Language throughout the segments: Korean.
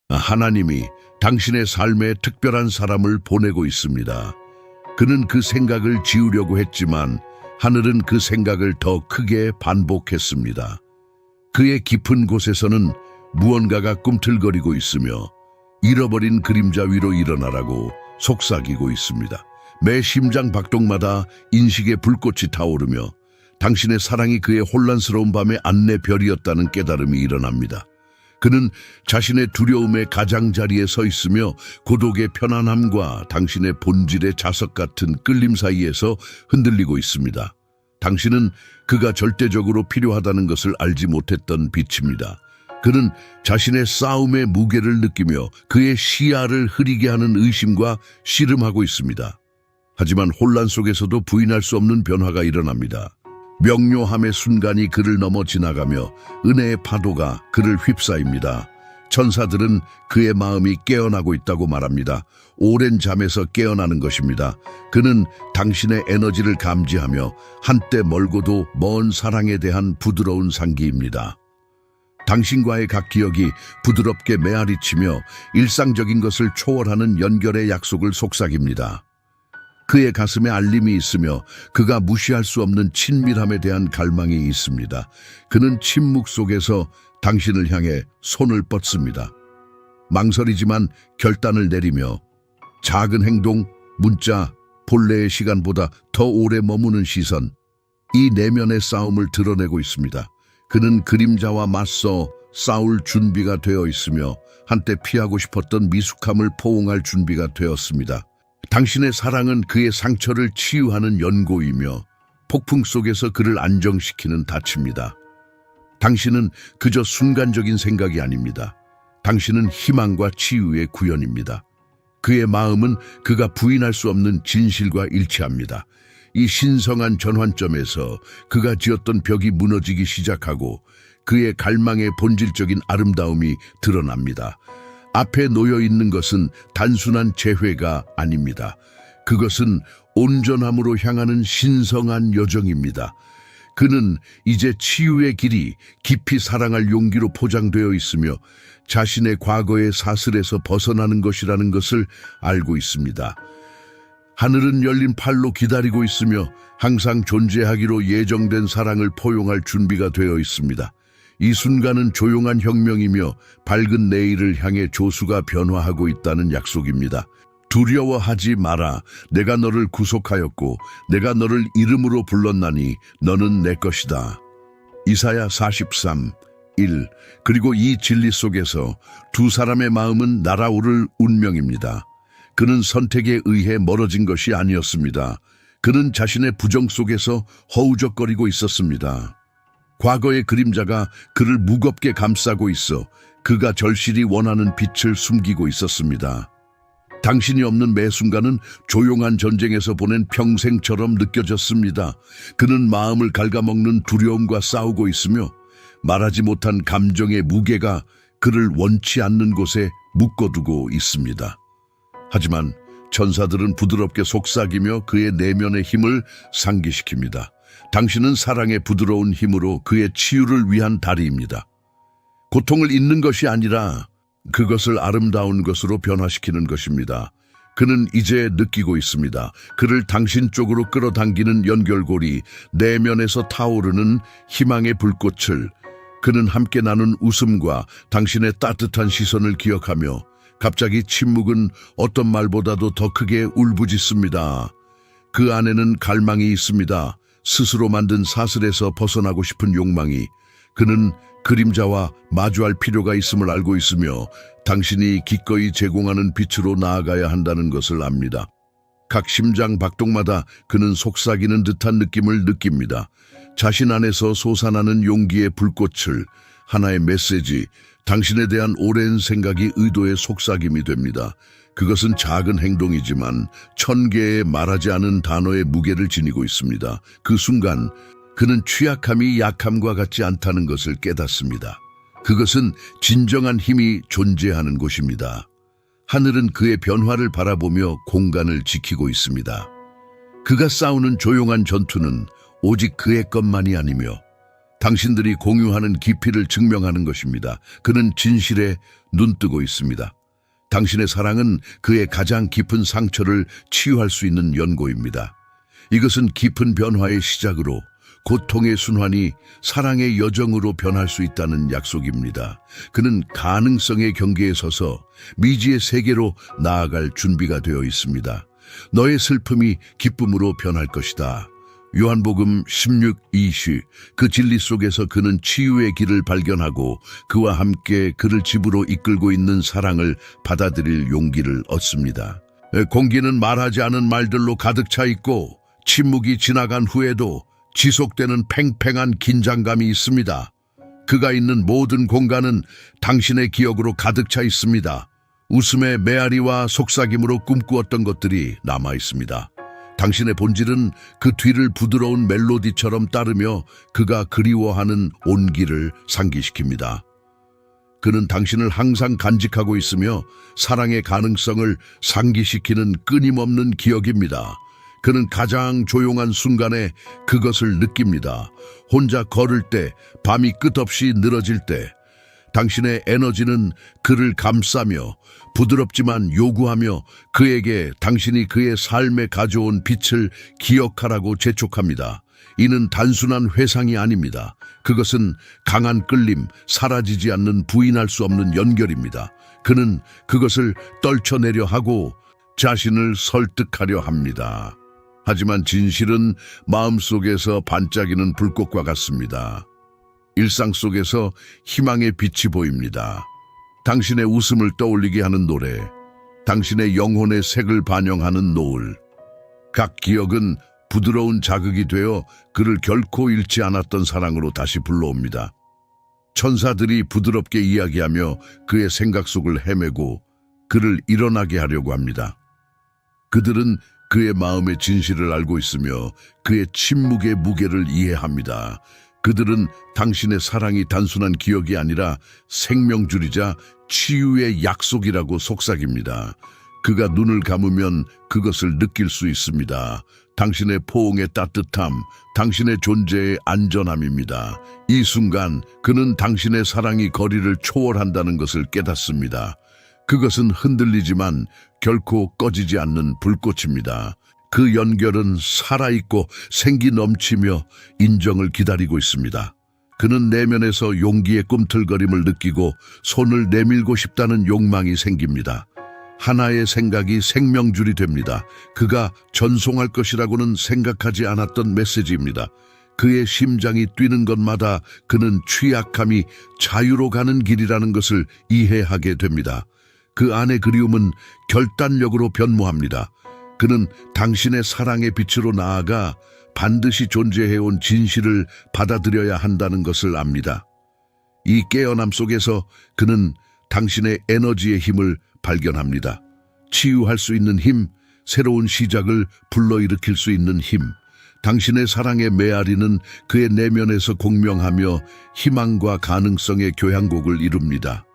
하나님이 당신의 삶에 특별한 사람을 보내고 있습니다. 그는 그 생각을 지우려고 했지만 하늘은 그 생각을 더 크게 반복했습니다. 그의 깊은 곳에서는 무언가가 꿈틀거리고 있으며 잃어버린 그림자 위로 일어나라고 속삭이고 있습니다. 매 심장 박동마다 인식의 불꽃이 타오르며 당신의 사랑이 그의 혼란스러운 밤의 안내별이었다는 깨달음이 일어납니다. 그는 자신의 두려움의 가장자리에 서 있으며 고독의 편안함과 당신의 본질의 자석 같은 끌림 사이에서 흔들리고 있습니다. 당신은 그가 절대적으로 필요하다는 것을 알지 못했던 빛입니다. 그는 자신의 싸움의 무게를 느끼며 그의 시야를 흐리게 하는 의심과 씨름하고 있습니다. 하지만 혼란 속에서도 부인할 수 없는 변화가 일어납니다. 명료함의 순간이 그를 넘어 지나가며 은혜의 파도가 그를 휩싸입니다. 천사들은 그의 마음이 깨어나고 있다고 말합니다. 오랜 잠에서 깨어나는 것입니다. 그는 당신의 에너지를 감지하며 한때 멀고도 먼 사랑에 대한 부드러운 상기입니다. 당신과의 각 기억이 부드럽게 메아리치며 일상적인 것을 초월하는 연결의 약속을 속삭입니다. 그의 가슴에 알림이 있으며 그가 무시할 수 없는 친밀함에 대한 갈망이 있습니다. 그는 침묵 속에서 당신을 향해 손을 뻗습니다. 망설이지만 결단을 내리며 작은 행동, 문자, 본래의 시간보다 더 오래 머무는 시선, 이 내면의 싸움을 드러내고 있습니다. 그는 그림자와 맞서 싸울 준비가 되어 있으며 한때 피하고 싶었던 미숙함을 포옹할 준비가 되었습니다. 당신의 사랑은 그의 상처를 치유하는 연고이며 폭풍 속에서 그를 안정시키는 닻입니다. 당신은 그저 순간적인 생각이 아닙니다. 당신은 희망과 치유의 구현입니다. 그의 마음은 그가 부인할 수 없는 진실과 일치합니다. 이 신성한 전환점에서 그가 지었던 벽이 무너지기 시작하고 그의 갈망의 본질적인 아름다움이 드러납니다. 앞에 놓여 있는 것은 단순한 재회가 아닙니다. 그것은 온전함으로 향하는 신성한 여정입니다. 그는 이제 치유의 길이 깊이 사랑할 용기로 포장되어 있으며 자신의 과거의 사슬에서 벗어나는 것이라는 것을 알고 있습니다. 하늘은 열린 팔로 기다리고 있으며 항상 존재하기로 예정된 사랑을 포용할 준비가 되어 있습니다. 이 순간은 조용한 혁명이며 밝은 내일을 향해 조수가 변화하고 있다는 약속입니다. 두려워하지 마라. 내가 너를 구속하였고 내가 너를 이름으로 불렀나니 너는 내 것이다. 이사야 43, 1. 그리고 이 진리 속에서 두 사람의 마음은 날아오를 운명입니다. 그는 선택에 의해 멀어진 것이 아니었습니다. 그는 자신의 부정 속에서 허우적거리고 있었습니다. 과거의 그림자가 그를 무겁게 감싸고 있어 그가 절실히 원하는 빛을 숨기고 있었습니다. 당신이 없는 매 순간은 조용한 전쟁에서 보낸 평생처럼 느껴졌습니다. 그는 마음을 갉아먹는 두려움과 싸우고 있으며 말하지 못한 감정의 무게가 그를 원치 않는 곳에 묶어두고 있습니다. 하지만 천사들은 부드럽게 속삭이며 그의 내면의 힘을 상기시킵니다. 당신은 사랑의 부드러운 힘으로 그의 치유를 위한 다리입니다. 고통을 잊는 것이 아니라 그것을 아름다운 것으로 변화시키는 것입니다. 그는 이제 느끼고 있습니다. 그를 당신 쪽으로 끌어당기는 연결고리, 내면에서 타오르는 희망의 불꽃을 그는 함께 나눈 웃음과 당신의 따뜻한 시선을 기억하며 갑자기 침묵은 어떤 말보다도 더 크게 울부짖습니다. 그 안에는 갈망이 있습니다. 스스로 만든 사슬에서 벗어나고 싶은 욕망이. 그는 그림자와 마주할 필요가 있음을 알고 있으며 당신이 기꺼이 제공하는 빛으로 나아가야 한다는 것을 압니다. 각 심장 박동마다 그는 속삭이는 듯한 느낌을 느낍니다. 자신 안에서 솟아나는 용기의 불꽃을, 하나의 메시지, 당신에 대한 오랜 생각이 의도의 속삭임이 됩니다. 그것은 작은 행동이지만 1000개의 말하지 않은 단어의 무게를 지니고 있습니다. 그 순간 그는 취약함이 약함과 같지 않다는 것을 깨닫습니다. 그것은 진정한 힘이 존재하는 곳입니다. 하늘은 그의 변화를 바라보며 공간을 지키고 있습니다. 그가 싸우는 조용한 전투는 오직 그의 것만이 아니며 당신들이 공유하는 깊이를 증명하는 것입니다. 그는 진실에 눈뜨고 있습니다. 당신의 사랑은 그의 가장 깊은 상처를 치유할 수 있는 연고입니다. 이것은 깊은 변화의 시작으로 고통의 순환이 사랑의 여정으로 변할 수 있다는 약속입니다. 그는 가능성의 경계에 서서 미지의 세계로 나아갈 준비가 되어 있습니다. 너의 슬픔이 기쁨으로 변할 것이다. 요한복음 16:20. 그 진리 속에서 그는 치유의 길을 발견하고 그와 함께 그를 집으로 이끌고 있는 사랑을 받아들일 용기를 얻습니다. 공기는 말하지 않은 말들로 가득 차 있고 침묵이 지나간 후에도 지속되는 팽팽한 긴장감이 있습니다. 그가 있는 모든 공간은 당신의 기억으로 가득 차 있습니다. 웃음의 메아리와 속삭임으로 꿈꾸었던 것들이 남아 있습니다. 당신의 본질은 그 뒤를 부드러운 멜로디처럼 따르며 그가 그리워하는 온기를 상기시킵니다. 그는 당신을 항상 간직하고 있으며 사랑의 가능성을 상기시키는 끊임없는 기억입니다. 그는 가장 조용한 순간에 그것을 느낍니다. 혼자 걸을 때, 밤이 끝없이 늘어질 때, 당신의 에너지는 그를 감싸며 부드럽지만 요구하며 그에게 당신이 그의 삶에 가져온 빛을 기억하라고 재촉합니다. 이는 단순한 회상이 아닙니다. 그것은 강한 끌림, 사라지지 않는 부인할 수 없는 연결입니다. 그는 그것을 떨쳐내려 하고 자신을 설득하려 합니다. 하지만 진실은 마음속에서 반짝이는 불꽃과 같습니다. 일상 속에서 희망의 빛이 보입니다. 당신의 웃음을 떠올리게 하는 노래, 당신의 영혼의 색을 반영하는 노을. 각 기억은 부드러운 자극이 되어 그를 결코 잃지 않았던 사랑으로 다시 불러옵니다. 천사들이 부드럽게 이야기하며 그의 생각 속을 헤매고 그를 일어나게 하려고 합니다. 그들은 그의 마음의 진실을 알고 있으며 그의 침묵의 무게를 이해합니다. 그들은 당신의 사랑이 단순한 기억이 아니라 생명줄이자 치유의 약속이라고 속삭입니다. 그가 눈을 감으면 그것을 느낄 수 있습니다. 당신의 포옹의 따뜻함, 당신의 존재의 안전함입니다. 이 순간 그는 당신의 사랑이 거리를 초월한다는 것을 깨닫습니다. 그것은 흔들리지만 결코 꺼지지 않는 불꽃입니다. 그 연결은 살아있고 생기 넘치며 인정을 기다리고 있습니다. 그는 내면에서 용기의 꿈틀거림을 느끼고 손을 내밀고 싶다는 욕망이 생깁니다. 하나의 생각이 생명줄이 됩니다. 그가 전송할 것이라고는 생각하지 않았던 메시지입니다. 그의 심장이 뛰는 것마다 그는 취약함이 자유로 가는 길이라는 것을 이해하게 됩니다. 그 안의 그리움은 결단력으로 변모합니다. 그는 당신의 사랑의 빛으로 나아가 반드시 존재해온 진실을 받아들여야 한다는 것을 압니다. 이 깨어남 속에서 그는 당신의 에너지의 힘을 발견합니다. 치유할 수 있는 힘, 새로운 시작을 불러일으킬 수 있는 힘. 당신의 사랑의 메아리는 그의 내면에서 공명하며 희망과 가능성의 교향곡을 이룹니다.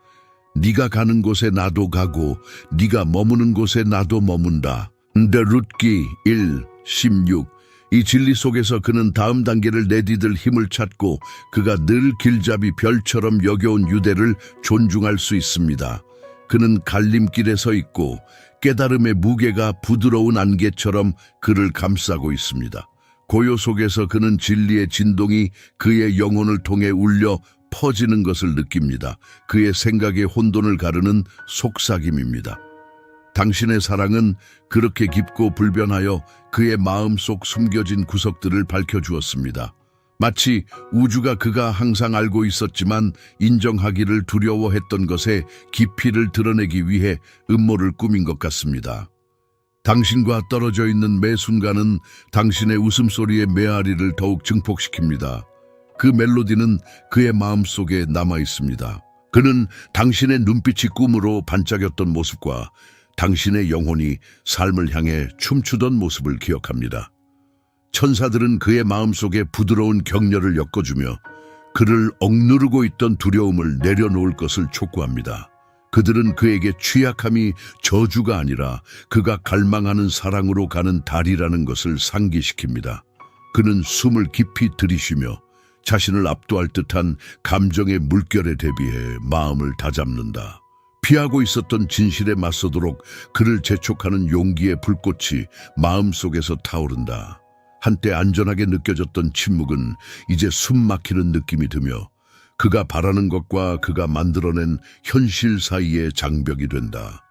네가 가는 곳에 나도 가고 네가 머무는 곳에 나도 머문다. 룻기 1:16. 이 진리 속에서 그는 다음 단계를 내디딜 힘을 찾고 그가 늘 길잡이 별처럼 여겨온 유대를 존중할 수 있습니다. 그는 갈림길에 서 있고 깨달음의 무게가 부드러운 안개처럼 그를 감싸고 있습니다. 고요 속에서 그는 진리의 진동이 그의 영혼을 통해 울려 퍼지는 것을 느낍니다. 그의 생각의 혼돈을 가르는 속삭임입니다. 당신의 사랑은 그렇게 깊고 불변하여 그의 마음속 숨겨진 구석들을 밝혀주었습니다. 마치 우주가 그가 항상 알고 있었지만 인정하기를 두려워했던 것의 깊이를 드러내기 위해 음모를 꾸민 것 같습니다. 당신과 떨어져 있는 매 순간은 당신의 웃음소리의 메아리를 더욱 증폭시킵니다. 그 멜로디는 그의 마음속에 남아 있습니다. 그는 당신의 눈빛이 꿈으로 반짝였던 모습과 당신의 영혼이 삶을 향해 춤추던 모습을 기억합니다. 천사들은 그의 마음속에 부드러운 격려를 엮어주며 그를 억누르고 있던 두려움을 내려놓을 것을 촉구합니다. 그들은 그에게 취약함이 저주가 아니라 그가 갈망하는 사랑으로 가는 달이라는 것을 상기시킵니다. 그는 숨을 깊이 들이쉬며 자신을 압도할 듯한 감정의 물결에 대비해 마음을 다잡는다. 피하고 있었던 진실에 맞서도록 그를 재촉하는 용기의 불꽃이 마음속에서 타오른다. 한때 안전하게 느껴졌던 침묵은 이제 숨 막히는 느낌이 드며 그가 바라는 것과 그가 만들어낸 현실 사이의 장벽이 된다.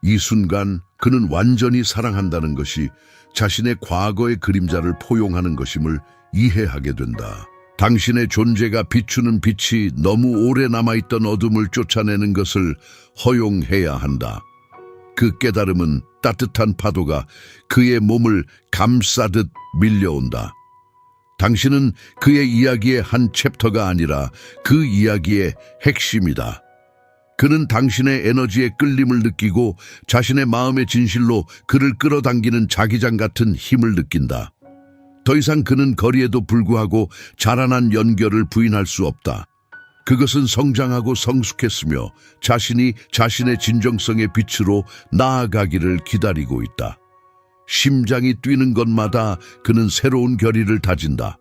이 순간 그는 완전히 사랑한다는 것이 자신의 과거의 그림자를 포용하는 것임을 이해하게 된다. 당신의 존재가 비추는 빛이 너무 오래 남아있던 어둠을 쫓아내는 것을 허용해야 한다. 그 깨달음은 따뜻한 파도가 그의 몸을 감싸듯 밀려온다. 당신은 그의 이야기의 한 챕터가 아니라 그 이야기의 핵심이다. 그는 당신의 에너지에 끌림을 느끼고 자신의 마음의 진실로 그를 끌어당기는 자기장 같은 힘을 느낀다. 더 이상 그는 거리에도 불구하고 자라난 연결을 부인할 수 없다. 그것은 성장하고 성숙했으며 자신이 자신의 진정성의 빛으로 나아가기를 기다리고 있다. 심장이 뛰는 것마다 그는 새로운 결의를 다진다.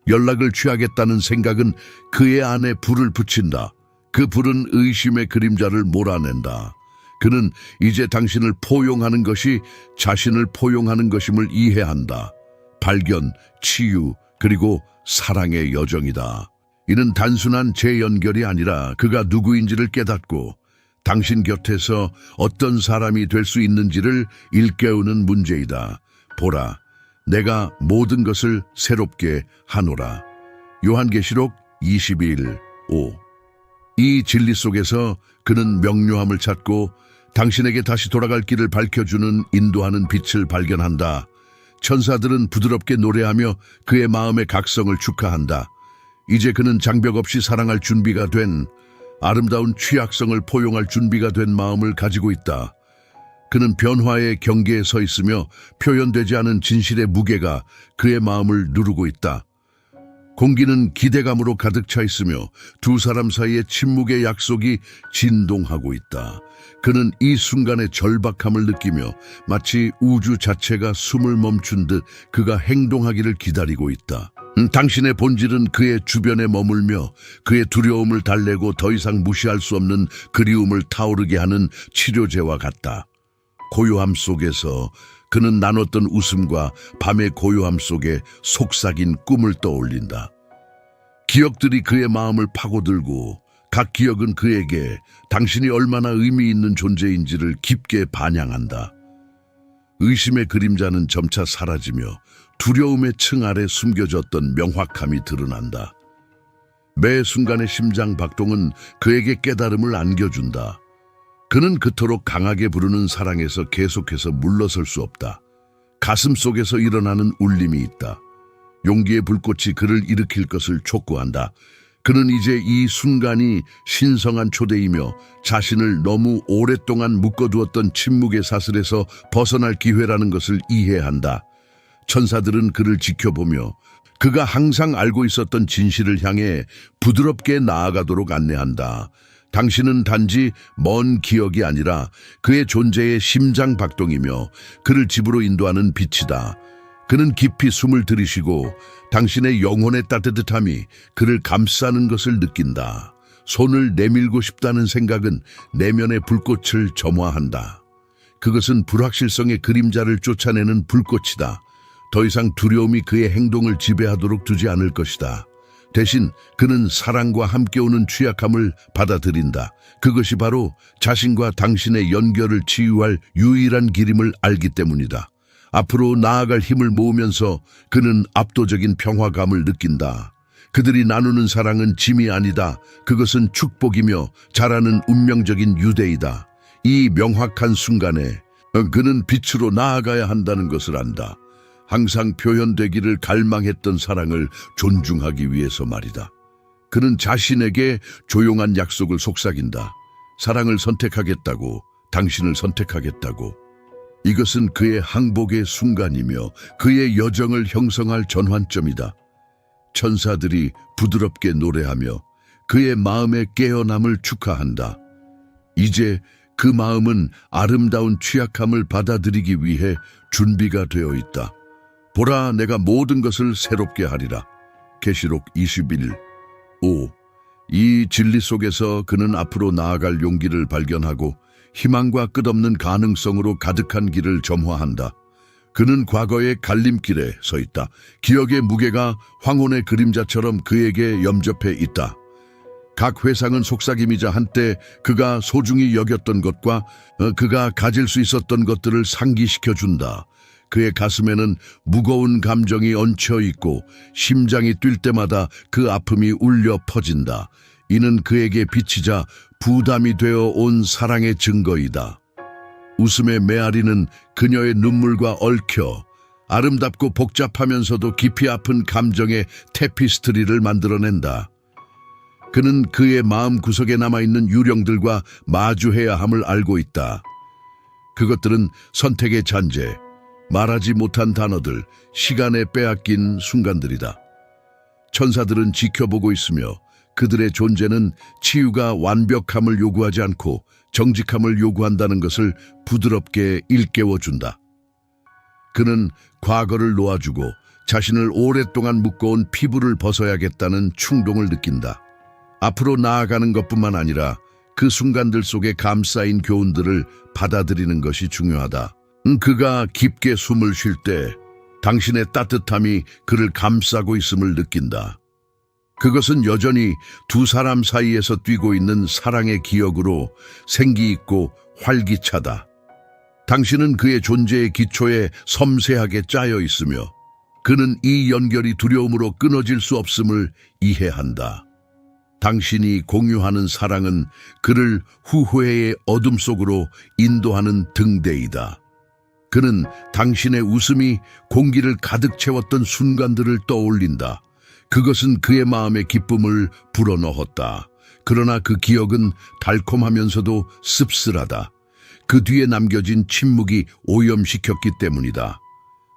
연락을 취하겠다는 생각은 그의 안에 불을 붙인다. 그 불은 의심의 그림자를 몰아낸다. 그는 이제 당신을 포용하는 것이 자신을 포용하는 것임을 이해한다. 발견, 치유, 그리고 사랑의 여정이다. 이는 단순한 재연결이 아니라 그가 누구인지를 깨닫고 당신 곁에서 어떤 사람이 될 수 있는지를 일깨우는 문제이다. 보라, 내가 모든 것을 새롭게 하노라. 요한계시록 21:5. 이 진리 속에서 그는 명료함을 찾고 당신에게 다시 돌아갈 길을 밝혀주는 인도하는 빛을 발견한다. 천사들은 부드럽게 노래하며 그의 마음의 각성을 축하한다. 이제 그는 장벽 없이 사랑할 준비가 된, 아름다운 취약성을 포용할 준비가 된 마음을 가지고 있다. 그는 변화의 경계에 서 있으며 표현되지 않은 진실의 무게가 그의 마음을 누르고 있다. 공기는 기대감으로 가득 차 있으며 두 사람 사이의 침묵의 약속이 진동하고 있다. 그는 이 순간의 절박함을 느끼며 마치 우주 자체가 숨을 멈춘 듯 그가 행동하기를 기다리고 있다. 당신의 본질은 그의 주변에 머물며 그의 두려움을 달래고 더 이상 무시할 수 없는 그리움을 타오르게 하는 치료제와 같다. 고요함 속에서 그는 나눴던 웃음과 밤의 고요함 속에 속삭인 꿈을 떠올린다. 기억들이 그의 마음을 파고들고 각 기억은 그에게 당신이 얼마나 의미 있는 존재인지를 깊게 반영한다. 의심의 그림자는 점차 사라지며 두려움의 층 아래 숨겨졌던 명확함이 드러난다. 매 순간의 심장 박동은 그에게 깨달음을 안겨준다. 그는 그토록 강하게 부르는 사랑에서 계속해서 물러설 수 없다. 가슴 속에서 일어나는 울림이 있다. 용기의 불꽃이 그를 일으킬 것을 촉구한다. 그는 이제 이 순간이 신성한 초대이며 자신을 너무 오랫동안 묶어두었던 침묵의 사슬에서 벗어날 기회라는 것을 이해한다. 천사들은 그를 지켜보며 그가 항상 알고 있었던 진실을 향해 부드럽게 나아가도록 안내한다. 당신은 단지 먼 기억이 아니라 그의 존재의 심장 박동이며 그를 집으로 인도하는 빛이다. 그는 깊이 숨을 들이쉬고 당신의 영혼의 따뜻함이 그를 감싸는 것을 느낀다. 손을 내밀고 싶다는 생각은 내면의 불꽃을 점화한다. 그것은 불확실성의 그림자를 쫓아내는 불꽃이다. 더 이상 두려움이 그의 행동을 지배하도록 두지 않을 것이다. 대신 그는 사랑과 함께 오는 취약함을 받아들인다. 그것이 바로 자신과 당신의 연결을 치유할 유일한 길임을 알기 때문이다. 앞으로 나아갈 힘을 모으면서 그는 압도적인 평화감을 느낀다. 그들이 나누는 사랑은 짐이 아니다. 그것은 축복이며 자라는 운명적인 유대이다. 이 명확한 순간에 그는 빛으로 나아가야 한다는 것을 안다. 항상 표현되기를 갈망했던 사랑을 존중하기 위해서 말이다. 그는 자신에게 조용한 약속을 속삭인다. 사랑을 선택하겠다고, 당신을 선택하겠다고. 이것은 그의 항복의 순간이며 그의 여정을 형성할 전환점이다. 천사들이 부드럽게 노래하며 그의 마음의 깨어남을 축하한다. 이제 그 마음은 아름다운 취약함을 받아들이기 위해 준비가 되어 있다. 보라, 내가 모든 것을 새롭게 하리라. 계시록 21, 5. 이 진리 속에서 그는 앞으로 나아갈 용기를 발견하고 희망과 끝없는 가능성으로 가득한 길을 점화한다. 그는 과거의 갈림길에 서 있다. 기억의 무게가 황혼의 그림자처럼 그에게 염접해 있다. 각 회상은 속삭임이자 한때 그가 소중히 여겼던 것과 그가 가질 수 있었던 것들을 상기시켜준다. 그의 가슴에는 무거운 감정이 얹혀 있고 심장이 뛸 때마다 그 아픔이 울려 퍼진다. 이는 그에게 비치자 부담이 되어 온 사랑의 증거이다. 웃음의 메아리는 그녀의 눈물과 얽혀 아름답고 복잡하면서도 깊이 아픈 감정의 테피스트리를 만들어낸다. 그는 그의 마음 구석에 남아있는 유령들과 마주해야 함을 알고 있다. 그것들은 선택의 잔재, 말하지 못한 단어들, 시간에 빼앗긴 순간들이다. 천사들은 지켜보고 있으며 그들의 존재는 치유가 완벽함을 요구하지 않고 정직함을 요구한다는 것을 부드럽게 일깨워준다. 그는 과거를 놓아주고 자신을 오랫동안 묶어온 피부를 벗어야겠다는 충동을 느낀다. 앞으로 나아가는 것뿐만 아니라 그 순간들 속에 감싸인 교훈들을 받아들이는 것이 중요하다. 그가 깊게 숨을 쉴 때 당신의 따뜻함이 그를 감싸고 있음을 느낀다. 그것은 여전히 두 사람 사이에서 뛰고 있는 사랑의 기억으로 생기 있고 활기차다. 당신은 그의 존재의 기초에 섬세하게 짜여 있으며 그는 이 연결이 두려움으로 끊어질 수 없음을 이해한다. 당신이 공유하는 사랑은 그를 후회의 어둠 속으로 인도하는 등대이다. 그는 당신의 웃음이 공기를 가득 채웠던 순간들을 떠올린다. 그것은 그의 마음의 기쁨을 불어넣었다. 그러나 그 기억은 달콤하면서도 씁쓸하다. 그 뒤에 남겨진 침묵이 오염시켰기 때문이다.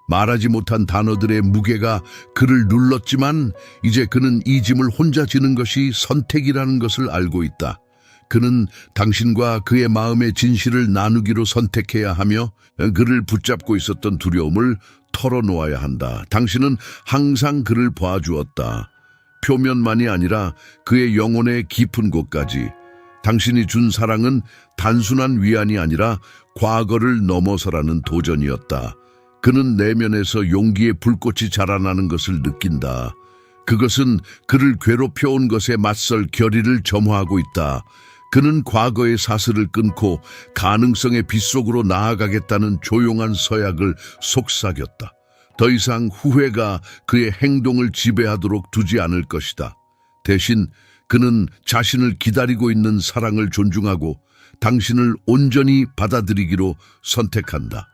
말하지 못한 단어들의 무게가 그를 눌렀지만 이제 그는 이 짐을 혼자 지는 것이 선택이라는 것을 알고 있다. 그는 당신과 그의 마음의 진실을 나누기로 선택해야 하며 그를 붙잡고 있었던 두려움을 털어놓아야 한다. 당신은 항상 그를 봐주었다. 표면만이 아니라 그의 영혼의 깊은 곳까지. 당신이 준 사랑은 단순한 위안이 아니라 과거를 넘어서라는 도전이었다. 그는 내면에서 용기의 불꽃이 자라나는 것을 느낀다. 그것은 그를 괴롭혀온 것에 맞설 결의를 점화하고 있다. 그는 과거의 사슬을 끊고 가능성의 빛속으로 나아가겠다는 조용한 서약을 속삭였다. 더 이상 후회가 그의 행동을 지배하도록 두지 않을 것이다. 대신 그는 자신을 기다리고 있는 사랑을 존중하고 당신을 온전히 받아들이기로 선택한다.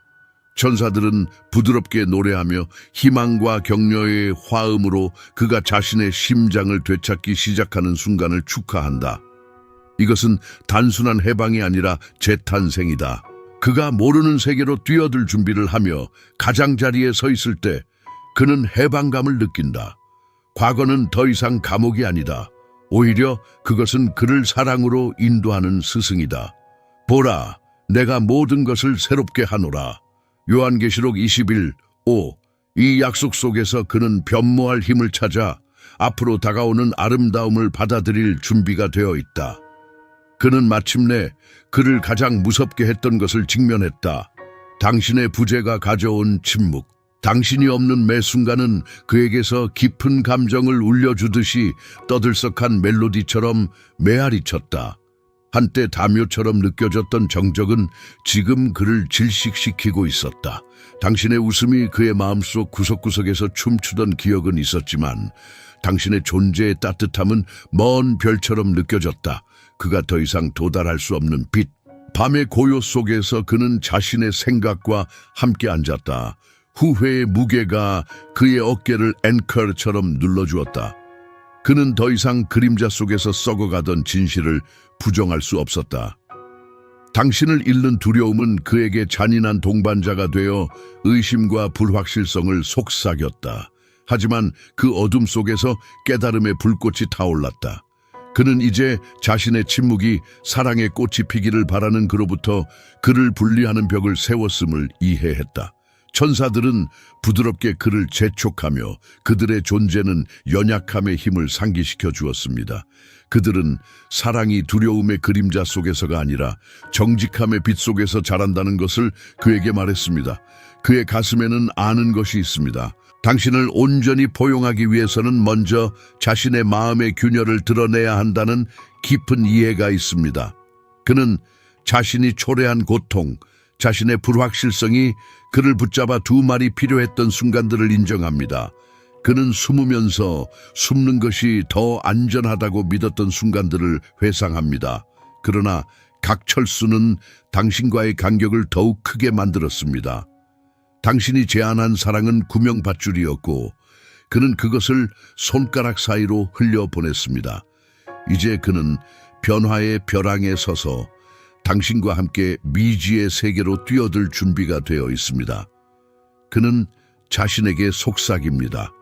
천사들은 부드럽게 노래하며 희망과 격려의 화음으로 그가 자신의 심장을 되찾기 시작하는 순간을 축하한다. 이것은 단순한 해방이 아니라 재탄생이다. 그가 모르는 세계로 뛰어들 준비를 하며 가장자리에 서 있을 때 그는 해방감을 느낀다. 과거는 더 이상 감옥이 아니다. 오히려 그것은 그를 사랑으로 인도하는 스승이다. 보라, 내가 모든 것을 새롭게 하노라. 요한계시록 21, 5. 이 약속 속에서 그는 변모할 힘을 찾아 앞으로 다가오는 아름다움을 받아들일 준비가 되어 있다. 그는 마침내 그를 가장 무섭게 했던 것을 직면했다. 당신의 부재가 가져온 침묵. 당신이 없는 매 순간은 그에게서 깊은 감정을 울려주듯이 떠들썩한 멜로디처럼 메아리쳤다. 한때 다묘처럼 느껴졌던 정적은 지금 그를 질식시키고 있었다. 당신의 웃음이 그의 마음속 구석구석에서 춤추던 기억은 있었지만 당신의 존재의 따뜻함은 먼 별처럼 느껴졌다. 그가 더 이상 도달할 수 없는 빛. 밤의 고요 속에서 그는 자신의 생각과 함께 앉았다. 후회의 무게가 그의 어깨를 앵커처럼 눌러주었다. 그는 더 이상 그림자 속에서 썩어가던 진실을 부정할 수 없었다. 당신을 잃는 두려움은 그에게 잔인한 동반자가 되어 의심과 불확실성을 속삭였다. 하지만 그 어둠 속에서 깨달음의 불꽃이 타올랐다. 그는 이제 자신의 침묵이 사랑의 꽃이 피기를 바라는 그로부터 그를 분리하는 벽을 세웠음을 이해했다. 천사들은 부드럽게 그를 재촉하며 그들의 존재는 연약함의 힘을 상기시켜 주었습니다. 그들은 사랑이 두려움의 그림자 속에서가 아니라 정직함의 빛 속에서 자란다는 것을 그에게 말했습니다. 그의 가슴에는 아는 것이 있습니다. 당신을 온전히 포용하기 위해서는 먼저 자신의 마음의 균열을 드러내야 한다는 깊은 이해가 있습니다. 그는 자신이 초래한 고통, 자신의 불확실성이 그를 붙잡아 두 말이 필요했던 순간들을 인정합니다. 그는 숨으면서 숨는 것이 더 안전하다고 믿었던 순간들을 회상합니다. 그러나 각 철수는 당신과의 간격을 더욱 크게 만들었습니다. 당신이 제안한 사랑은 구명밧줄이었고 그는 그것을 손가락 사이로 흘려보냈습니다. 이제 그는 변화의 벼랑에 서서 당신과 함께 미지의 세계로 뛰어들 준비가 되어 있습니다. 그는 자신에게 속삭입니다.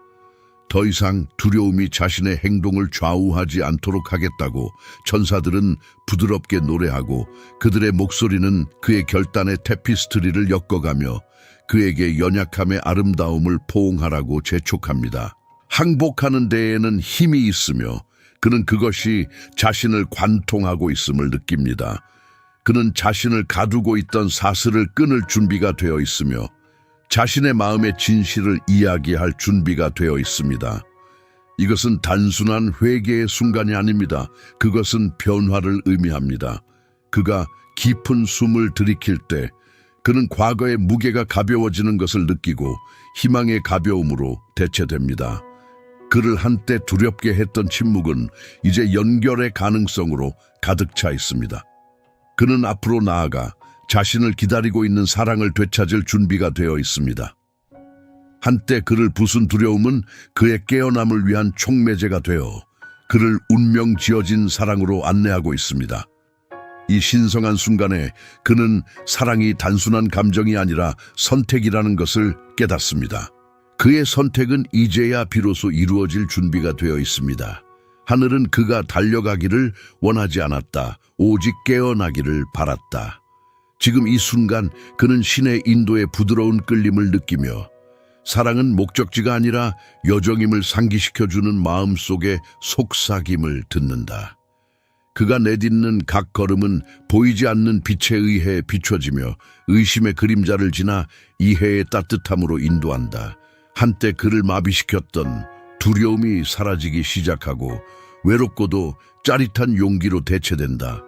더 이상 두려움이 자신의 행동을 좌우하지 않도록 하겠다고 천사들은 부드럽게 노래하고 그들의 목소리는 그의 결단의 테피스트리를 엮어가며 그에게 연약함의 아름다움을 포옹하라고 재촉합니다. 항복하는 데에는 힘이 있으며 그는 그것이 자신을 관통하고 있음을 느낍니다. 그는 자신을 가두고 있던 사슬을 끊을 준비가 되어 있으며 자신의 마음의 진실을 이야기할 준비가 되어 있습니다. 이것은 단순한 회개의 순간이 아닙니다. 그것은 변화를 의미합니다. 그가 깊은 숨을 들이킬 때 그는 과거의 무게가 가벼워지는 것을 느끼고 희망의 가벼움으로 대체됩니다. 그를 한때 두렵게 했던 침묵은 이제 연결의 가능성으로 가득 차 있습니다. 그는 앞으로 나아가 자신을 기다리고 있는 사랑을 되찾을 준비가 되어 있습니다. 한때 그를 부순 두려움은 그의 깨어남을 위한 촉매제가 되어 그를 운명 지어진 사랑으로 안내하고 있습니다. 이 신성한 순간에 그는 사랑이 단순한 감정이 아니라 선택이라는 것을 깨닫습니다. 그의 선택은 이제야 비로소 이루어질 준비가 되어 있습니다. 하늘은 그가 달려가기를 원하지 않았다. 오직 깨어나기를 바랐다. 지금 이 순간 그는 신의 인도의 부드러운 끌림을 느끼며 사랑은 목적지가 아니라 여정임을 상기시켜주는 마음속의 속삭임을 듣는다. 그가 내딛는 각 걸음은 보이지 않는 빛에 의해 비춰지며 의심의 그림자를 지나 이해의 따뜻함으로 인도한다. 한때 그를 마비시켰던 두려움이 사라지기 시작하고 외롭고도 짜릿한 용기로 대체된다.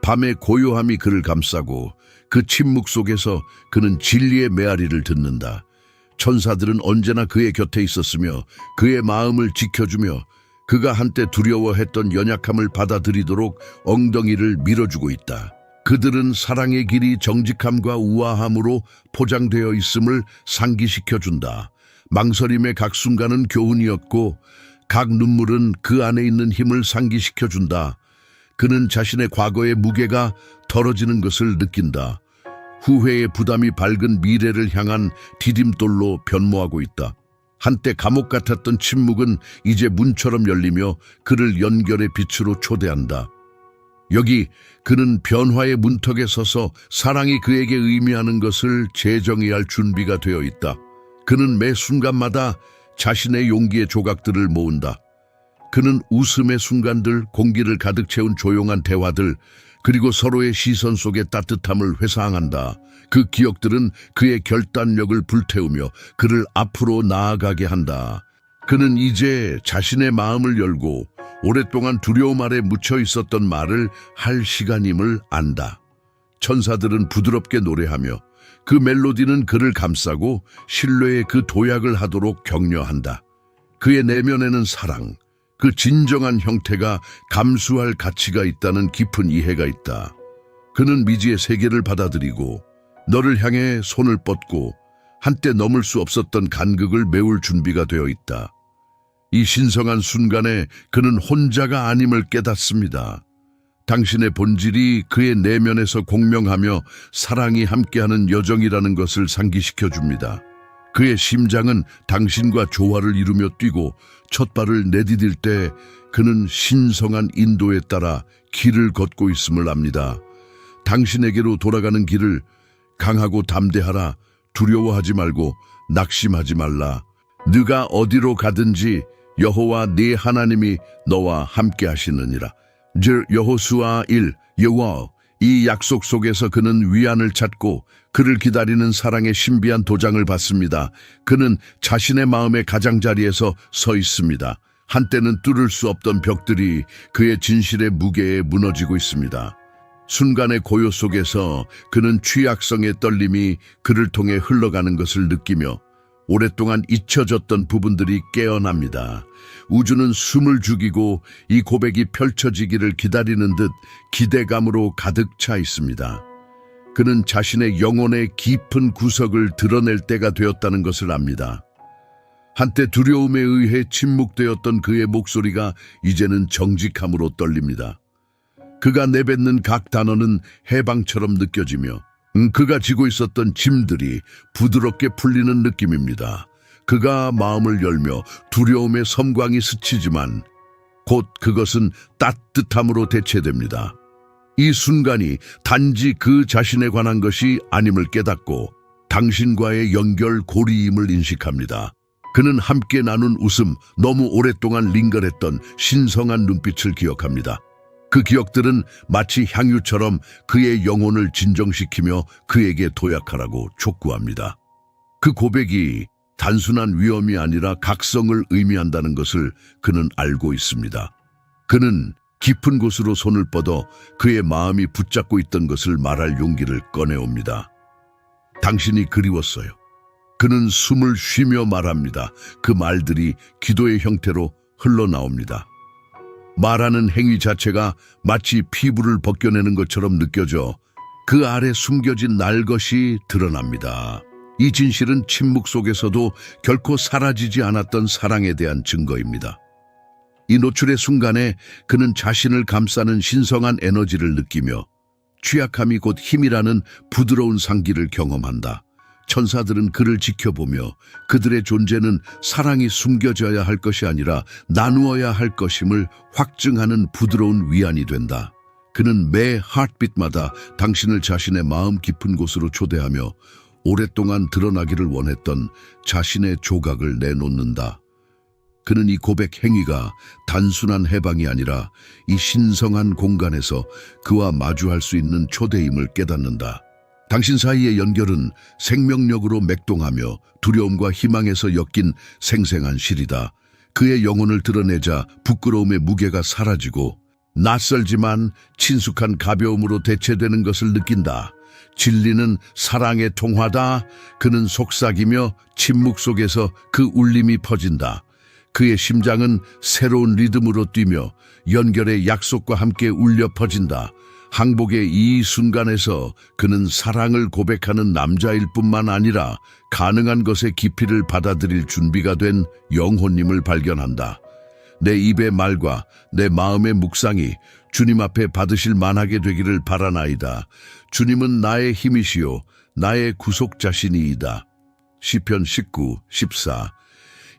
밤의 고요함이 그를 감싸고 그 침묵 속에서 그는 진리의 메아리를 듣는다. 천사들은 언제나 그의 곁에 있었으며 그의 마음을 지켜주며 그가 한때 두려워했던 연약함을 받아들이도록 엉덩이를 밀어주고 있다. 그들은 사랑의 길이 정직함과 우아함으로 포장되어 있음을 상기시켜준다. 망설임의 각 순간은 교훈이었고 각 눈물은 그 안에 있는 힘을 상기시켜준다. 그는 자신의 과거의 무게가 덜어지는 것을 느낀다. 후회의 부담이 밝은 미래를 향한 디딤돌로 변모하고 있다. 한때 감옥 같았던 침묵은 이제 문처럼 열리며 그를 연결의 빛으로 초대한다. 여기 그는 변화의 문턱에 서서 사랑이 그에게 의미하는 것을 재정의할 준비가 되어 있다. 그는 매 순간마다 자신의 용기의 조각들을 모은다. 그는 웃음의 순간들, 공기를 가득 채운 조용한 대화들, 그리고 서로의 시선 속의 따뜻함을 회상한다. 그 기억들은 그의 결단력을 불태우며 그를 앞으로 나아가게 한다. 그는 이제 자신의 마음을 열고 오랫동안 두려움 아래 묻혀 있었던 말을 할 시간임을 안다. 천사들은 부드럽게 노래하며 그 멜로디는 그를 감싸고 신뢰의 그 도약을 하도록 격려한다. 그의 내면에는 사랑, 그 진정한 형태가 감수할 가치가 있다는 깊은 이해가 있다. 그는 미지의 세계를 받아들이고 너를 향해 손을 뻗고 한때 넘을 수 없었던 간극을 메울 준비가 되어 있다. 이 신성한 순간에 그는 혼자가 아님을 깨닫습니다. 당신의 본질이 그의 내면에서 공명하며 사랑이 함께하는 여정이라는 것을 상기시켜 줍니다. 그의 심장은 당신과 조화를 이루며 뛰고 첫 발을 내디딜 때 그는 신성한 인도에 따라 길을 걷고 있음을 압니다. 당신에게로 돌아가는 길을 강하고 담대하라, 두려워하지 말고 낙심하지 말라. 네가 어디로 가든지 여호와 네 하나님이 너와 함께 하시느니라. 즉 여호수아 1 여호와 이 약속 속에서 그는 위안을 찾고 그를 기다리는 사랑의 신비한 도장을 받습니다. 그는 자신의 마음의 가장자리에서 서 있습니다. 한때는 뚫을 수 없던 벽들이 그의 진실의 무게에 무너지고 있습니다. 순간의 고요 속에서 그는 취약성의 떨림이 그를 통해 흘러가는 것을 느끼며 오랫동안 잊혀졌던 부분들이 깨어납니다. 우주는 숨을 죽이고 이 고백이 펼쳐지기를 기다리는 듯 기대감으로 가득 차 있습니다. 그는 자신의 영혼의 깊은 구석을 드러낼 때가 되었다는 것을 압니다. 한때 두려움에 의해 침묵되었던 그의 목소리가 이제는 정직함으로 떨립니다. 그가 내뱉는 각 단어는 해방처럼 느껴지며 그가 지고 있었던 짐들이 부드럽게 풀리는 느낌입니다. 그가 마음을 열며 두려움의 섬광이 스치지만 곧 그것은 따뜻함으로 대체됩니다. 이 순간이 단지 그 자신에 관한 것이 아님을 깨닫고 당신과의 연결 고리임을 인식합니다. 그는 함께 나눈 웃음, 너무 오랫동안 링거랬던 신성한 눈빛을 기억합니다. 그 기억들은 마치 향유처럼 그의 영혼을 진정시키며 그에게 도약하라고 촉구합니다. 그 고백이 단순한 위험이 아니라 각성을 의미한다는 것을 그는 알고 있습니다. 그는 깊은 곳으로 손을 뻗어 그의 마음이 붙잡고 있던 것을 말할 용기를 꺼내옵니다. 당신이 그리웠어요. 그는 숨을 쉬며 말합니다. 그 말들이 기도의 형태로 흘러나옵니다. 말하는 행위 자체가 마치 피부를 벗겨내는 것처럼 느껴져 그 아래 숨겨진 날것이 드러납니다. 이 진실은 침묵 속에서도 결코 사라지지 않았던 사랑에 대한 증거입니다. 이 노출의 순간에 그는 자신을 감싸는 신성한 에너지를 느끼며 취약함이 곧 힘이라는 부드러운 상기를 경험한다. 천사들은 그를 지켜보며 그들의 존재는 사랑이 숨겨져야 할 것이 아니라 나누어야 할 것임을 확증하는 부드러운 위안이 된다. 그는 매 하트빗마다 당신을 자신의 마음 깊은 곳으로 초대하며 오랫동안 드러나기를 원했던 자신의 조각을 내놓는다. 그는 이 고백 행위가 단순한 해방이 아니라 이 신성한 공간에서 그와 마주할 수 있는 초대임을 깨닫는다. 당신 사이의 연결은 생명력으로 맥동하며 두려움과 희망에서 엮인 생생한 실이다. 그의 영혼을 드러내자 부끄러움의 무게가 사라지고 낯설지만 친숙한 가벼움으로 대체되는 것을 느낀다. 진리는 사랑의 통화다. 그는 속삭이며 침묵 속에서 그 울림이 퍼진다. 그의 심장은 새로운 리듬으로 뛰며 연결의 약속과 함께 울려 퍼진다. 항복의 이 순간에서 그는 사랑을 고백하는 남자일 뿐만 아니라 가능한 것의 깊이를 받아들일 준비가 된 영혼님을 발견한다. 내 입의 말과 내 마음의 묵상이 주님 앞에 받으실 만하게 되기를 바라나이다. 주님은 나의 힘이시요 나의 구속자시니이다. 시편 19, 14.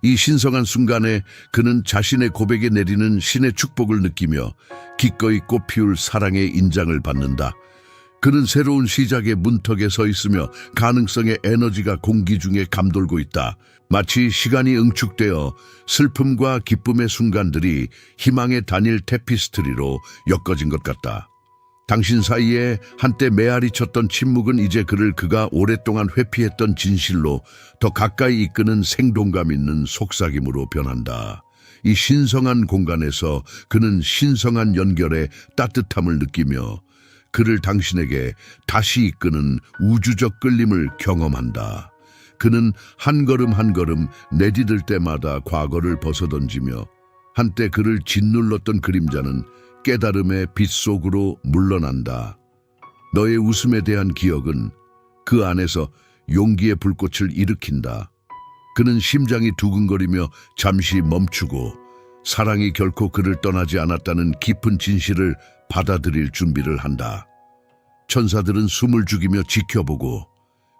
이 신성한 순간에 그는 자신의 고백에 내리는 신의 축복을 느끼며 기꺼이 꽃피울 사랑의 인장을 받는다. 그는 새로운 시작의 문턱에 서 있으며 가능성의 에너지가 공기 중에 감돌고 있다. 마치 시간이 응축되어 슬픔과 기쁨의 순간들이 희망의 단일 테피스트리로 엮어진 것 같다. 당신 사이에 한때 메아리 쳤던 침묵은 이제 그가 오랫동안 회피했던 진실로 더 가까이 이끄는 생동감 있는 속삭임으로 변한다. 이 신성한 공간에서 그는 신성한 연결의 따뜻함을 느끼며 그를 당신에게 다시 이끄는 우주적 끌림을 경험한다. 그는 한 걸음 한 걸음 내디딜 때마다 과거를 벗어던지며 한때 그를 짓눌렀던 그림자는 깨달음의 빛 속으로 물러난다. 너의 웃음에 대한 기억은 그 안에서 용기의 불꽃을 일으킨다. 그는 심장이 두근거리며 잠시 멈추고 사랑이 결코 그를 떠나지 않았다는 깊은 진실을 받아들일 준비를 한다. 천사들은 숨을 죽이며 지켜보고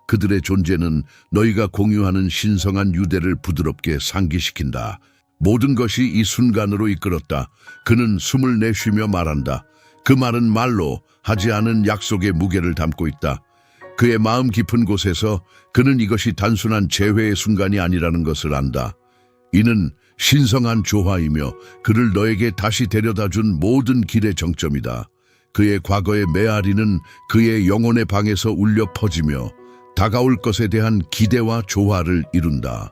그들의 존재는 너희가 공유하는 신성한 유대를 부드럽게 상기시킨다. 모든 것이 이 순간으로 이끌었다. 그는 숨을 내쉬며 말한다. 그 말은 말로 하지 않은 약속의 무게를 담고 있다. 그의 마음 깊은 곳에서 그는 이것이 단순한 재회의 순간이 아니라는 것을 안다. 이는 신성한 조화이며 그를 너에게 다시 데려다준 모든 길의 정점이다. 그의 과거의 메아리는 그의 영혼의 방에서 울려 퍼지며 다가올 것에 대한 기대와 조화를 이룬다.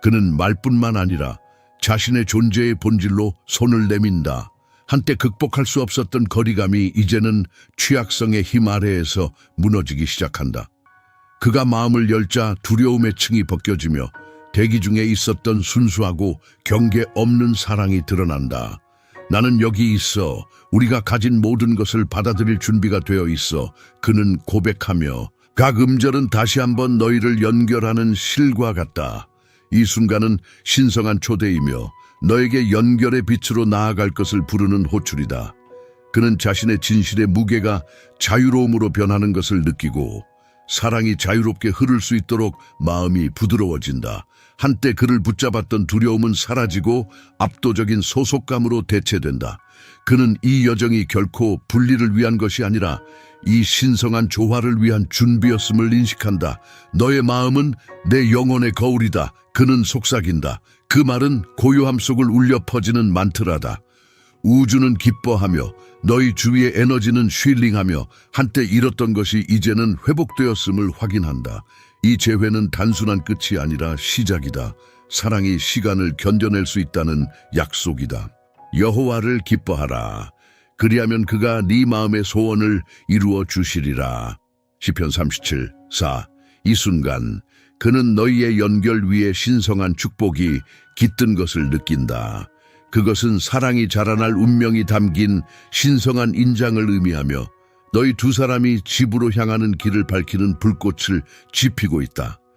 그는 말뿐만 아니라 자신의 존재의 본질로 손을 내민다. 한때 극복할 수 없었던 거리감이 이제는 취약성의 힘 아래에서 무너지기 시작한다. 그가 마음을 열자 두려움의 층이 벗겨지며 대기 중에 있었던 순수하고 경계 없는 사랑이 드러난다. 나는 여기 있어. 우리가 가진 모든 것을 받아들일 준비가 되어 있어. 그는 고백하며 각 음절은 다시 한번 너희를 연결하는 실과 같다. 이 순간은 신성한 초대이며 너에게 연결의 빛으로 나아갈 것을 부르는 호출이다. 그는 자신의 진실의 무게가 자유로움으로 변하는 것을 느끼고 사랑이 자유롭게 흐를 수 있도록 마음이 부드러워진다. 한때 그를 붙잡았던 두려움은 사라지고 압도적인 소속감으로 대체된다. 그는 이 여정이 결코 분리를 위한 것이 아니라 이 신성한 조화를 위한 준비였음을 인식한다. 너의 마음은 내 영혼의 거울이다. 그는 속삭인다. 그 말은 고요함 속을 울려 퍼지는 만트라다. 우주는 기뻐하며 너희 주위의 에너지는 쉴링하며 한때 잃었던 것이 이제는 회복되었음을 확인한다. 이 재회는 단순한 끝이 아니라 시작이다. 사랑이 시간을 견뎌낼 수 있다는 약속이다. 여호와를 기뻐하라. 그리하면 그가 네 마음의 소원을 이루어 주시리라. 시편 37:4. 이 순간 그는 너희의 연결 위에 신성한 축복이 깃든 것을 느낀다. 그것은 사랑이 자라날 운명이 담긴 신성한 인장을 의미하며 너희 두 사람이 집으로 향하는 길을 밝히는 불꽃을 지피고 있다.